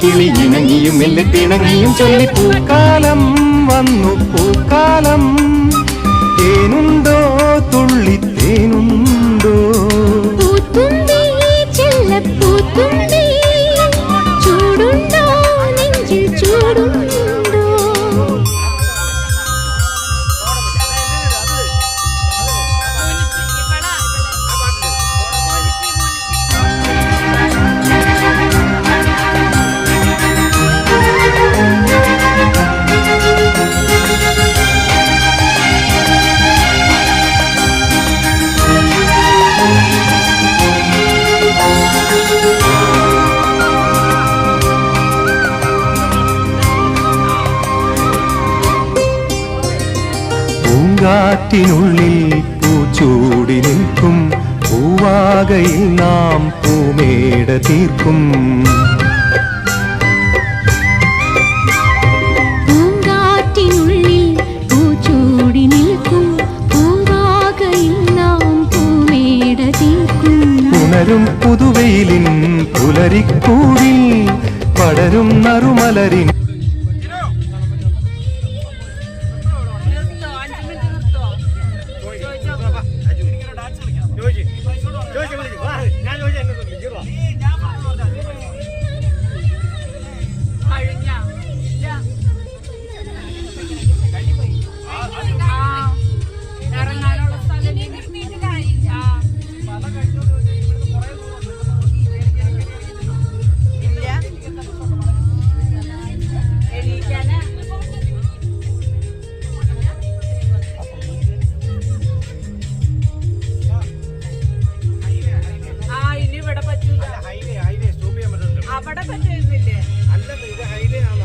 കിളി ഇണങ്ങിയും മെല്ലെ തിണങ്ങിയും ചൊല്ലി പൂക്കാലം വന്നു പൂക്കാലം. തേനുണ്ടോ തുള്ളി തേനുണ്ടോ ചൂടുണ്ടോ നെഞ്ചിൽ ചൂടുണ്ടോ. പൂങ്കാറ്റിനുള്ളിൽ പൂച്ചൂടി നിൽക്കും പൂവാകയിൽ നാം പൂമേട തീർക്കും. പൂങ്കാറ്റിനുള്ളിൽ പൂച്ചൂടി നിൽക്കും പൂവാകയിൽ നാം പൂമേട തീർക്കും. ഉണരും പുതുവെയിലിൻ പുലരിക്കൂടിൽ പടരും നറുമലരിൻ അവിടെ പറ്റുന്നില്ലേ? അല്ല, ഇത് ഹൈവേ ആണ്.